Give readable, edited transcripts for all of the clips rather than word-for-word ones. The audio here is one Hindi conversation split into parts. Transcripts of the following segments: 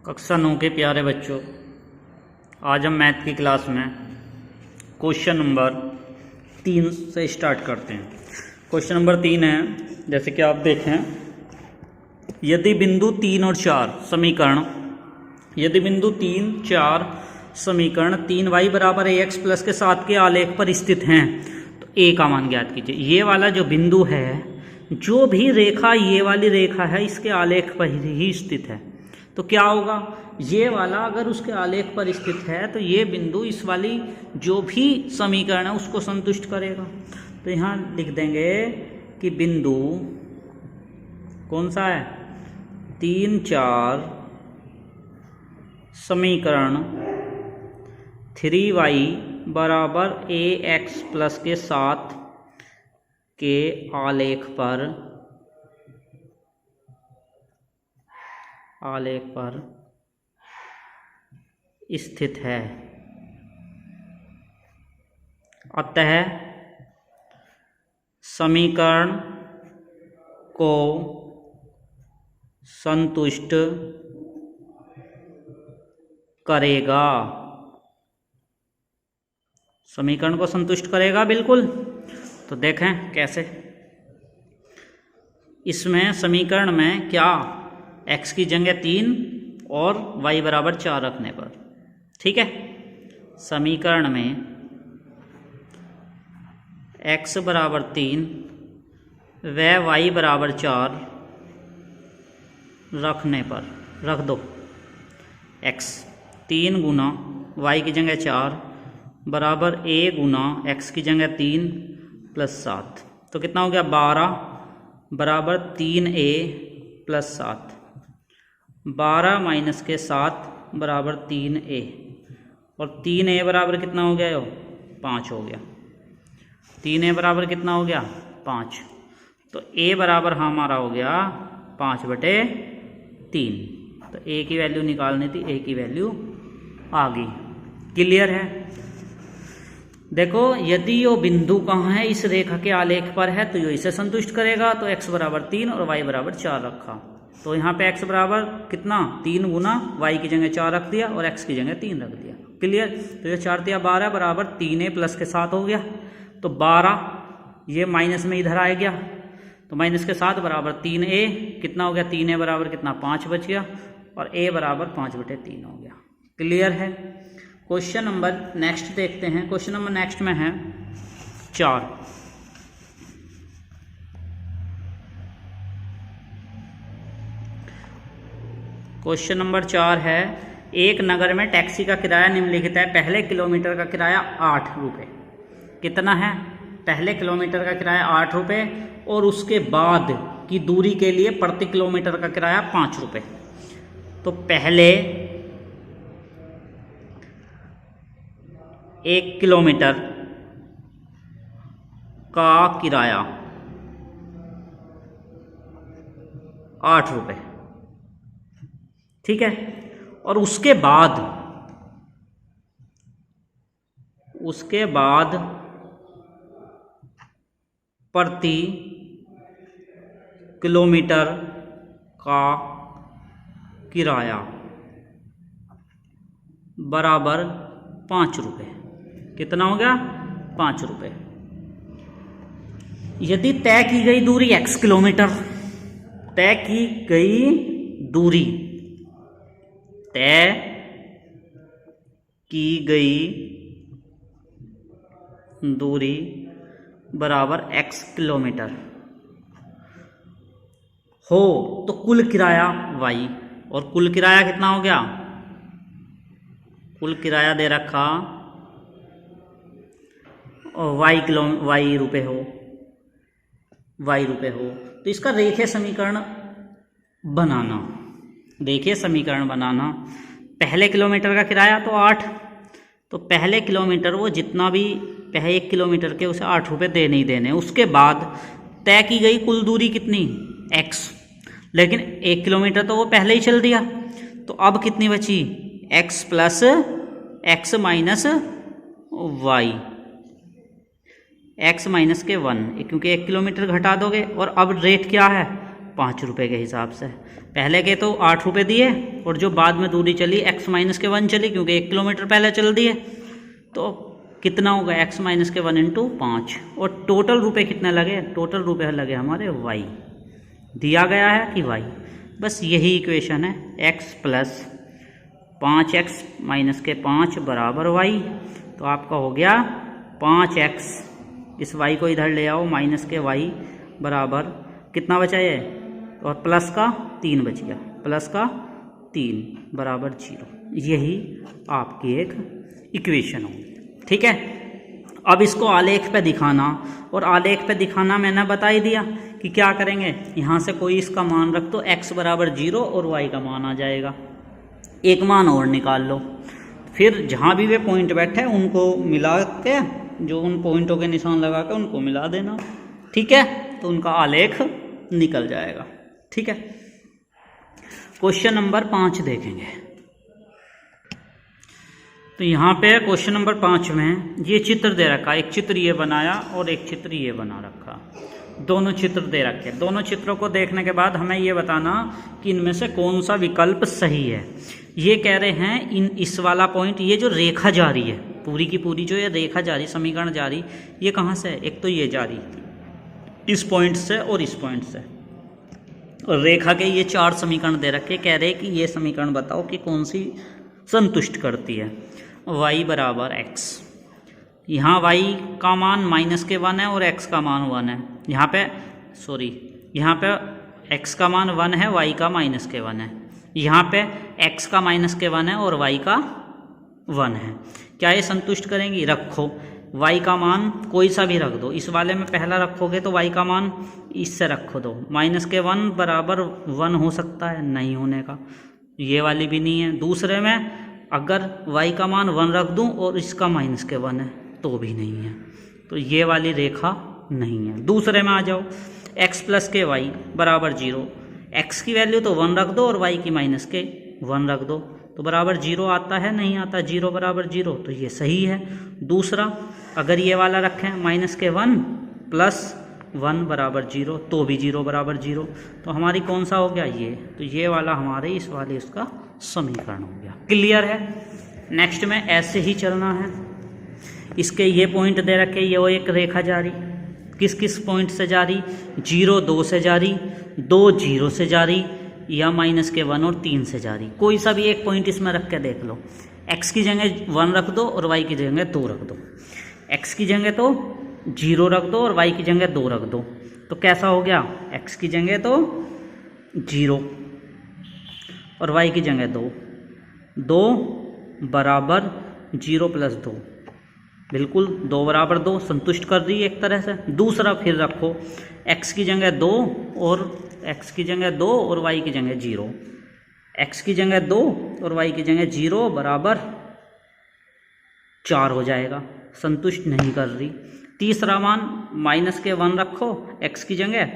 कक्षा 9 के प्यारे बच्चों, आज हम मैथ की क्लास में क्वेश्चन नंबर 3 से स्टार्ट करते हैं। क्वेश्चन नंबर 3 है, जैसे कि आप देखें, यदि बिंदु 3 और 4 समीकरण 3y बराबर ax प्लस के 7 के आलेख पर स्थित हैं तो a का मान ज्ञात कीजिए। ये वाला जो बिंदु है, जो भी रेखा ये वाली रेखा है, इसके आलेख पर ही स्थित है, तो क्या होगा, ये वाला अगर उसके आलेख पर स्थित है तो ये बिंदु इस वाली जो भी समीकरण है उसको संतुष्ट करेगा। तो यहाँ लिख देंगे कि बिंदु कौन सा है, 3, 4 समीकरण 3y बराबर ax प्लस के 7 के आलेख पर स्थित है। अतः समीकरण को संतुष्ट करेगा। समीकरण को संतुष्ट करेगा, बिल्कुल। तो देखें कैसे। इसमें समीकरण में क्या, x की जगह 3 और y बराबर 4 रखने पर, ठीक है। समीकरण में x बराबर 3 व y बराबर 4 रखने पर रख दो। x 3 गुना y की जगह 4 बराबर a गुना x की जगह 3 प्लस 7, तो कितना हो गया, 12 बराबर 3a प्लस 7। 12 माइनस के 7 बराबर 3a, और 3a बराबर कितना हो गया, 5 हो गया। 3a बराबर कितना हो गया, 5। तो a बराबर हमारा हो गया 5/3। तो a की वैल्यू निकालनी थी, a की वैल्यू आ गई। क्लियर है। देखो, यदि यो बिंदु कहाँ है, इस रेखा के आलेख पर है, तो यो इसे संतुष्ट करेगा। तो x बराबर 3 और y बराबर 4 रखा। तो यहाँ पे x बराबर कितना, 3 गुना y की जगह 4 रख दिया और x की जगह 3 रख दिया। क्लियर। तो ये 4 दिया 12 बराबर 3a प्लस के 7 हो गया। तो 12 ये माइनस में इधर आ गया, तो माइनस के 7 बराबर 3a, कितना हो गया, 3a बराबर कितना, 5 बच गया, और a बराबर 5/3 हो गया। क्लियर है। क्वेश्चन नंबर नेक्स्ट देखते हैं। क्वेश्चन नंबर नेक्स्ट में है 4। क्वेश्चन नंबर 4 है, एक नगर में टैक्सी का किराया निम्नलिखित है। पहले किलोमीटर का किराया 8 रुपये। कितना है, पहले किलोमीटर का किराया 8 रुपये, और उसके बाद की दूरी के लिए प्रति किलोमीटर का किराया 5 रुपये। तो पहले 1 किलोमीटर का किराया 8 रुपये, ठीक है। और उसके बाद प्रति किलोमीटर का किराया बराबर 5 रुपये। कितना हो गया, 5 रुपये। यदि तय की गई दूरी x किलोमीटर, तय की गई दूरी बराबर x किलोमीटर हो, तो कुल किराया y, और कुल किराया कितना हो गया, कुल किराया दे रखा y रुपये हो। तो इसका रेखीय समीकरण बनाना, पहले किलोमीटर का किराया तो 8, तो पहले किलोमीटर वो जितना भी पहले 1 किलोमीटर के, उसे 8 रुपये देने ही देने। उसके बाद तय की गई कुल दूरी कितनी, x, लेकिन 1 किलोमीटर तो वो पहले ही चल दिया, तो अब कितनी बची, x plus x minus y, x minus के 1, क्योंकि 1 किलोमीटर घटा दोगे। और अब रेट क्या है, 5 रुपये के हिसाब से। पहले के तो 8 रुपये दिए और जो बाद में दूरी चली x माइनस के 1 चली, क्योंकि 1 किलोमीटर पहले चल दिए, तो कितना होगा x माइनस के 1 इंटू 5। और टोटल रुपये कितने लगे? टोटल रुपये लगे हमारे y, दिया गया है कि y। बस यही इक्वेशन है, x प्लस 5x माइनस के 5 बराबर y। तो आपका हो गया 5x, इस y को इधर ले आओ, माइनस के y बराबर कितना बचा ये, और प्लस का 3 बच गया, प्लस का 3 बराबर 0। यही आपकी एक इक्वेशन होगी। ठीक है, अब इसको आलेख पे दिखाना, और आलेख पे दिखाना मैंने बता ही दिया कि क्या करेंगे, यहाँ से कोई इसका मान रख दो, x बराबर 0 और y का मान आ जाएगा। एक मान और निकाल लो, फिर जहाँ भी वे पॉइंट बैठे उनको मिला के, जो उन पॉइंटों के निशान लगा के उनको मिला देना। ठीक है, तो उनका आलेख निकल जाएगा। ठीक है, क्वेश्चन नंबर 5 देखेंगे। तो यहाँ पे क्वेश्चन नंबर 5 में ये चित्र दे रखा, एक चित्र ये बनाया और एक चित्र ये बना रखा, दोनों चित्र दे रखे। दोनों चित्रों को देखने के बाद हमें ये बताना कि इनमें से कौन सा विकल्प सही है। ये कह रहे हैं इस वाला पॉइंट, ये जो रेखा जा रही है पूरी की पूरी, जो ये रेखा जा रही, समीकरण जा रही, ये कहाँ से है? एक तो ये जा रही इस पॉइंट से और इस पॉइंट से, और रेखा के ये 4 समीकरण दे रखे। कह रहे कि ये समीकरण बताओ कि कौन सी संतुष्ट करती है। y बराबर x, यहाँ y का मान माइनस के 1 है और x का मान 1 है। यहाँ पे x का मान 1 है, y का माइनस के 1 है। यहाँ पे x का माइनस के 1 है और y का 1 है। क्या ये संतुष्ट करेंगी? रखो y का मान कोई सा भी रख दो, इस वाले में पहला रखोगे तो y का मान इससे रखो दो, माइनस के 1 बराबर 1 हो सकता है, नहीं होने का, ये वाली भी नहीं है। दूसरे में अगर y का मान 1 रख दूं और इसका माइनस के 1 है तो भी नहीं है, तो ये वाली रेखा नहीं है। दूसरे में आ जाओ, x प्लस के y बराबर 0, x की वैल्यू तो 1 रख दो और y की माइनस के 1 रख दो, तो बराबर 0 आता है, नहीं आता, 0 बराबर 0, तो ये सही है। दूसरा, अगर ये वाला रखें माइनस के 1 प्लस 1 बराबर 0, तो भी 0 बराबर 0, तो हमारी कौन सा हो गया? ये, तो ये वाला हमारे इस वाले इसका समीकरण हो गया। क्लियर है? नेक्स्ट में ऐसे ही चलना है। इसके ये पॉइंट दे रखे, ये वो एक रेखा जा रही, किस किस पॉइंट से जा रही? 0 2 से जा रही, 2 0 से जा रही, या माइनस के 1 और 3 से जा रही। कोई सा भी एक पॉइंट इसमें रख के देख लो, x की जगह 1 रख दो और y की जगह 2 रख दो, x की जगह तो 0 रख दो और y की जगह 2 रख दो, तो कैसा हो गया? x की जगह तो 0 और y की जगह 2, 2 बराबर 0 प्लस 2, बिल्कुल 2 बराबर 2 संतुष्ट कर दी एक तरह से। दूसरा फिर रखो, x की जगह 2 और x की जगह 2 और y की जगह 0, x की जगह 2 और y की जगह 0 बराबर 4 हो जाएगा, संतुष्ट नहीं कर रही। तीसरा मान माइनस के 1 रखो x की जगह,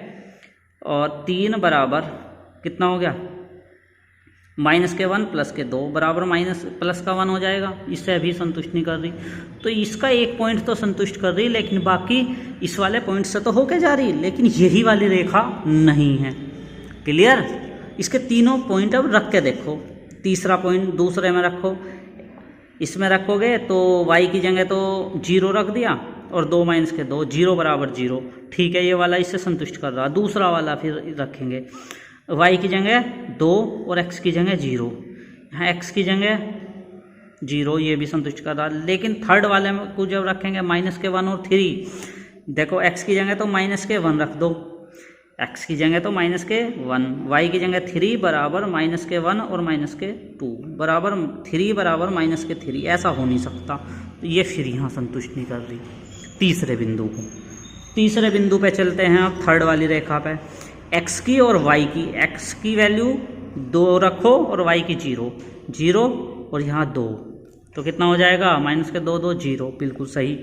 और 3 बराबर कितना हो गया? माइनस के 1 प्लस के 2 बराबर माइनस प्लस का 1 हो जाएगा, इससे अभी संतुष्ट नहीं कर रही। तो इसका एक पॉइंट तो संतुष्ट कर रही, लेकिन बाकी इस वाले पॉइंट से तो होके जा रही, लेकिन यही वाली रेखा नहीं है। क्लियर? इसके तीनों पॉइंट अब रख के देखो। तीसरा पॉइंट दूसरे में रखो, इसमें रखोगे तो y की जगह तो 0 रख दिया और 2 माइनस के 2, 0 बराबर 0, ठीक है, ये वाला इससे संतुष्ट कर रहा। दूसरा वाला फिर रखेंगे, y की जगह 2 और x की जगह 0, यहाँ x की जगह 0, ये भी संतुष्ट कर रहा। लेकिन थर्ड वाले में को जब रखेंगे माइनस के 1 और 3, देखो x की जगह तो माइनस के 1 रख दो, x की जगह तो माइनस के 1, y की जगह 3 बराबर माइनस के 1 और माइनस के 2 बराबर 3 बराबर माइनस के 3, ऐसा हो नहीं सकता, तो ये फिर यहाँ संतुष्ट नहीं कर रही। तीसरे बिंदु पे चलते हैं अब, थर्ड वाली रेखा पे, x की और y की, x की वैल्यू 2 रखो और y की 0, 0 और यहाँ 2, तो कितना हो जाएगा? माइनस के 2 2 0, बिल्कुल सही।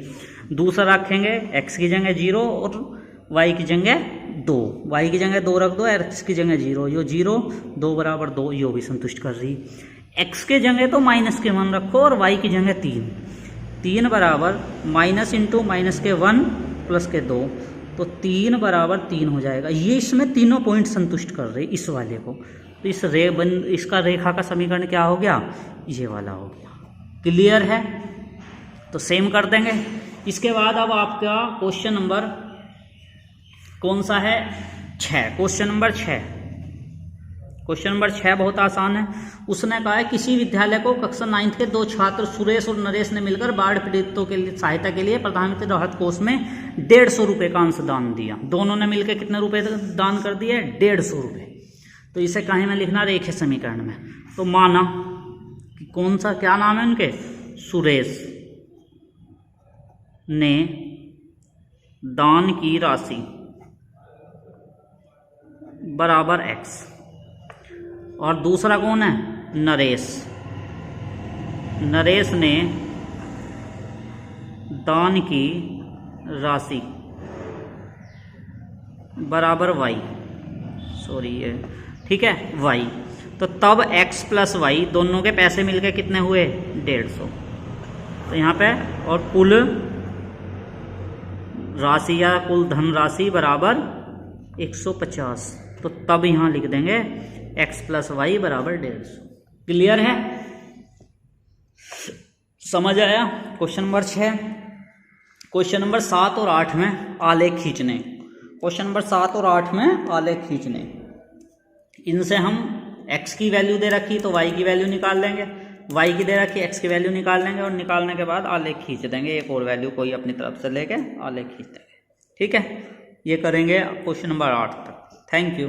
दूसरा रखेंगे x की जगह 0 और y की जगह 2, y की जगह 2 रख दो, x की जगह 0, यो 0, 2 बराबर 2, यो भी संतुष्ट कर रही। x के जगह तो माइनस के 1 रखो और y की जगह 3 बराबर माइनस इंटू माइनस के 1 प्लस के 2, तो 3 बराबर 3 हो जाएगा। ये इसमें तीनों पॉइंट संतुष्ट कर रहे इस वाले को, तो इसका रेखा का समीकरण क्या हो गया, ये वाला हो गया। क्लियर है? तो सेम कर देंगे। इसके बाद अब आपका क्वेश्चन नंबर कौन सा है, 6। क्वेश्चन नंबर 6 बहुत आसान है। उसने कहा है किसी विद्यालय को कक्षा 9th के 2 छात्र सुरेश और नरेश ने मिलकर बाढ़ पीड़ितों के लिए सहायता के लिए प्रधानमंत्री राहत कोष में 150 रुपये का अंशदान दिया। दोनों ने मिलकर कितने रुपए दान कर दिए, 150 रुपये। तो इसे कहीं में लिखना, रेखीय समीकरण में। तो माना कि कौन सा, क्या नाम है उनके, सुरेश ने दान की राशि बराबर x, और दूसरा कौन है, नरेश ने दान की राशि बराबर y, सॉरी ये ठीक है y। तो तब x प्लस वाई दोनों के पैसे मिलके कितने हुए, 150। तो यहाँ पे और कुल राशि या कुल धनराशि बराबर 150। तो तब यहाँ लिख देंगे x प्लस वाई बराबर 150। क्लियर है? समझ आया? Question number 6। क्वेश्चन नंबर 7 और 8 में आलेख खींचने। क्वेश्चन नंबर 7 और 8 में आलेख खींचने। इनसे हम x की वैल्यू दे रखी तो y की वैल्यू निकाल लेंगे, y की दे रखी x की वैल्यू निकाल लेंगे, और निकालने के बाद आलेख खींच देंगे। एक और वैल्यू कोई अपनी तरफ से लेके आलेख खींच देंगे। ठीक है, ये करेंगे क्वेश्चन नंबर 8 तक। Thank you.